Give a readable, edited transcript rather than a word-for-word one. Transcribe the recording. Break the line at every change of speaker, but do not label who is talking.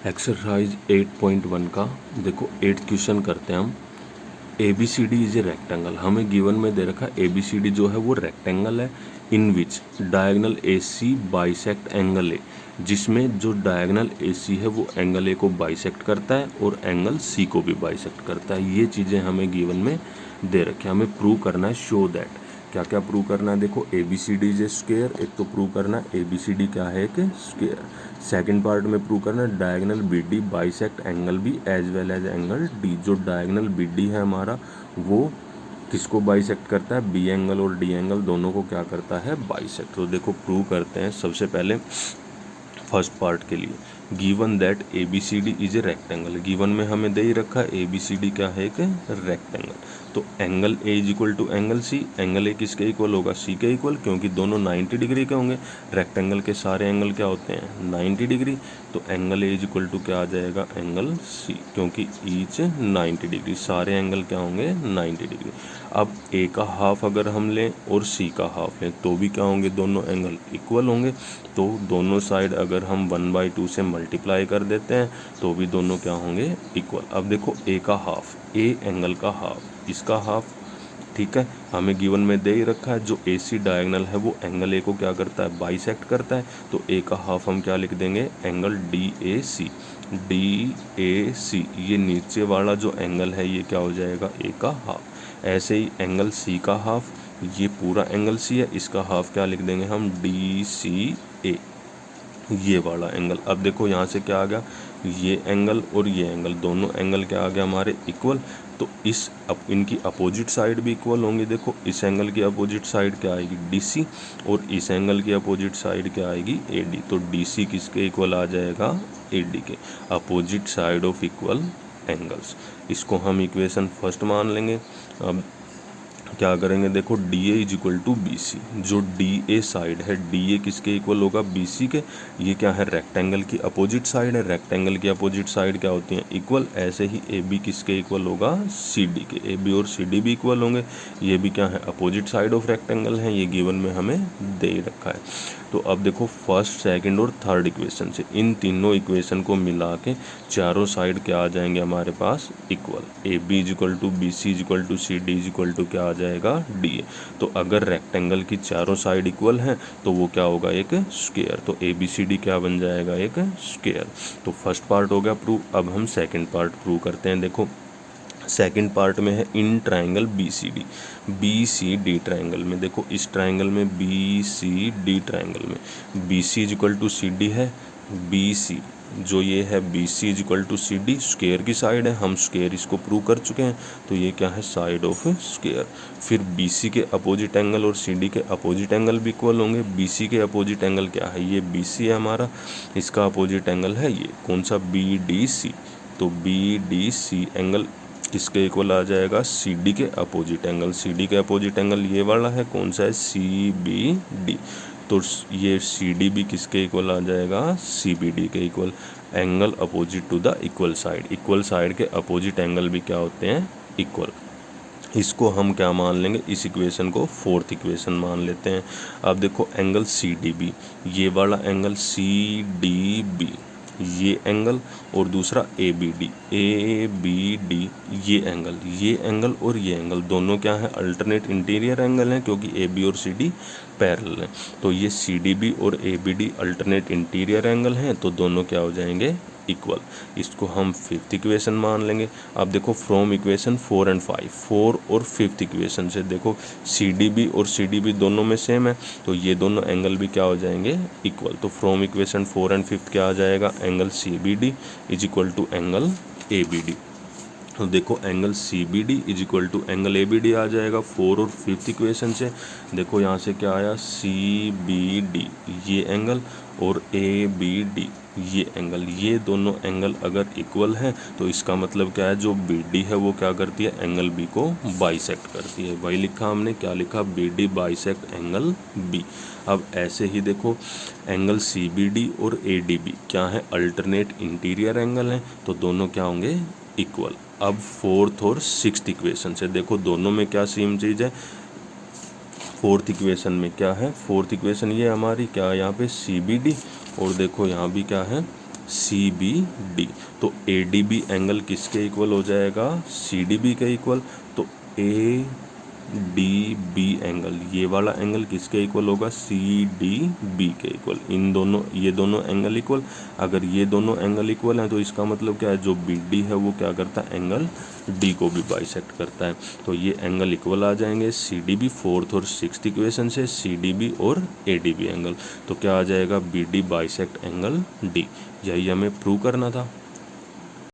Exercise 8.1 का देखो 8th question करते हैं हम। A B C D is a rectangle. हमें गिवन में दे रखा ए बी सी डी जो है वो रेक्टेंगल है in which diagonal A C bisect angle A, जिसमें जो डायगनल ए सी है वो एंगल ए को बाइसेक्ट करता है और एंगल सी को भी बाइसेक्ट करता है। ये चीज़ें हमें गिवन में दे रखी है। हमें प्रूव करना है शो दैट। क्या क्या प्रूव करना है? देखो A B C D is a square, एक तो प्रूव करना है ए बी सी डी क्या है एक स्क्वायर। सेकंड पार्ट में प्रूव करना है diagonal B D bisect angle B as well as angle D. जो डायगनल बी डी है हमारा वो किसको बाइसेक्ट करता है? बी एंगल और डी एंगल दोनों को क्या करता है? बाइसेक्ट। तो देखो प्रूव करते हैं। सबसे पहले फर्स्ट पार्ट के लिए given that A B C D is a rectangle. Given में हमें दे ही रखा है ए बी सी डी क्या है एक रेक्टेंगल। तो angle A is equal to angle C. Angle A किसके इक्वल होगा? सी के इक्वल, क्योंकि दोनों 90 डिग्री के होंगे। रेक्टेंगल के सारे एंगल क्या होते हैं? 90 डिग्री। तो angle A is equal to क्या आ जाएगा? एंगल सी, क्योंकि ईच 90 डिग्री, सारे एंगल क्या होंगे? 90 डिग्री। अब ए का हाफ अगर हम लें और सी का हाफ लें तो भी क्या होंगे? दोनों एंगल इक्वल होंगे। तो दोनों साइड अगर हम 1/2 से मल्टीप्लाई कर देते हैं तो भी दोनों क्या होंगे? इक्वल। अब देखो ए का हाफ, ए एंगल का हाफ, इसका हाफ, ठीक है। हमें गिवन में दे ही रखा है जो ए सी डायगनल है वो एंगल ए को क्या करता है? बाइसेक्ट करता है। तो ए का हाफ हम क्या लिख देंगे? Angle D A C. D A C, ये नीचे वाला जो एंगल है ये क्या हो जाएगा? ए का हाफ। ऐसे ही एंगल सी का हाफ, ये पूरा एंगल सी है, इसका हाफ क्या लिख देंगे हम? डी सी ए, ये वाला एंगल। अब देखो यहाँ से क्या आ गया? ये एंगल और ये एंगल, दोनों एंगल क्या आ गया हमारे? इक्वल। तो इनकी अपोजिट साइड भी इक्वल होंगी। देखो इस एंगल की अपोजिट साइड क्या आएगी? DC, और इस एंगल की अपोजिट साइड क्या आएगी? AD। तो DC किसके इक्वल आ जाएगा? AD के। Opposite side of equal angles, इसको हम इक्वेशन फर्स्ट मान लेंगे। अब क्या करेंगे? देखो D A is equal to B C. जो डी ए साइड है, डी ए किसके इक्वल होगा? बी सी के। ये क्या है? रेक्टेंगल की अपोजिट साइड है। रेक्टेंगल की अपोजिट साइड क्या होती है? इक्वल। ऐसे ही ए बी किसके इक्वल होगा? सी डी के। ए बी और सी डी भी इक्वल होंगे। ये भी क्या है? अपोजिट साइड ऑफ रेक्टेंगल है। ये गिवन में हमें दे ही रखा है। तो अब देखो फर्स्ट, सेकंड और थर्ड इक्वेशन से इन तीनों इक्वेशन को मिला के चारों साइड क्या आ जाएंगे हमारे पास? Equal. A B is equal to B C is equal to C D is equal to क्या आ जाएगा? D A. तो अगर रेक्टेंगल की चारों साइड इक्वल हैं तो वो क्या होगा? एक स्क्वायर। तो ए बी सी डी क्या बन जाएगा? एक स्क्वायर। तो फर्स्ट पार्ट हो गया प्रूव। अब हम सेकेंड पार्ट प्रूव करते हैं। देखो सेकंड पार्ट में है in triangle B C D. B C D triangle में देखो, इस ट्राइंगल में बी सी डी ट्राइंगल में B C is equal to C D है। बी सी जो ये है B C is equal to C D, square की साइड है, हम स्क्वायर इसको प्रूव कर चुके हैं। तो ये क्या है? Side of square. फिर बी सी के अपोजिट एंगल और सी डी के अपोजिट एंगल भी इक्वल होंगे। बी सी के अपोजिट एंगल क्या है? ये बी सी है हमारा, इसका अपोजिट एंगल है ये कौन सा? B D C. तो बी डी सी एंगल किसके इक्वल आ जाएगा? सी डी के अपोजिट एंगल। सी डी के अपोजिट एंगल ये वाला है कौन सा है? C B D. तो ये सी डी भी किसके इक्वल आ जाएगा? सी बी डी के equal. Angle opposite to the equal side, equal side के अपोजिट एंगल भी क्या होते हैं? इक्वल। इसको हम क्या मान लेंगे? इस इक्वेशन को फोर्थ इक्वेशन मान लेते हैं। अब देखो एंगल सी डी बी, ये वाला एंगल सी डी बी, ये एंगल, और दूसरा A B D, A B D, ये एंगल और ये एंगल दोनों क्या है? अल्टरनेट इंटीरियर एंगल हैं, क्योंकि ए बी और सी डी पैरेलल हैं। तो ये सी डी बी और A B D alternate interior angle हैं, तो दोनों क्या हो जाएंगे? इक्वल। इसको हम फिफ्थ इक्वेशन मान लेंगे। अब देखो फ्रॉम इक्वेशन 4 और 5, 4 और फिफ्थ इक्वेशन से देखो सी डी बी और सी डी बी दोनों में सेम है, तो ये दोनों एंगल भी क्या हो जाएंगे? इक्वल। तो फ्रॉम इक्वेशन 4 और 5 क्या आ जाएगा? Angle C B D is equal to angle A B D. तो देखो angle C B D is equal to angle A B D आ जाएगा 4 और फिफ्थ इक्वेशन से। देखो यहाँ से क्या आया? सी बी डी ये एंगल और ए बी डी ये एंगल, ये दोनों एंगल अगर इक्वल हैं तो इसका मतलब क्या है? जो बी डी है वो क्या करती है? एंगल बी को बाइसेक्ट करती है। वही लिखा हमने, क्या लिखा? B D bisect angle B. अब ऐसे ही देखो एंगल सी बी डी और ए डी बी क्या है? अल्टरनेट इंटीरियर एंगल हैं, तो दोनों क्या होंगे? इक्वल। अब फोर्थ और सिक्स्थ इक्वेशन से देखो दोनों में क्या सेम चीज़ है? फोर्थ इक्वेशन में क्या है? फोर्थ इक्वेशन ये हमारी क्या है? यहाँ पे सी बी डी, और देखो यहाँ भी क्या है? C B D. तो ए डी बी एंगल किसके इक्वल हो जाएगा, सी डी बी के इक्वल। तो ए डी बी एंगल, ये वाला एंगल किसके इक्वल होगा, सी डी बी के इक्वल। इन दोनों, ये दोनों एंगल इक्वल। अगर ये दोनों एंगल इक्वल हैं तो इसका मतलब क्या है, जो बी डी है वो क्या करता है, एंगल डी को भी बाइसेक्ट करता है। तो ये एंगल इक्वल आ जाएंगे सी डी बी, फोर्थ और सिक्स्थ इक्वेशन से, सी डी बी और ए डी बी एंगल। तो क्या आ जाएगा, B D bisect angle D. यही हमें प्रूव करना था।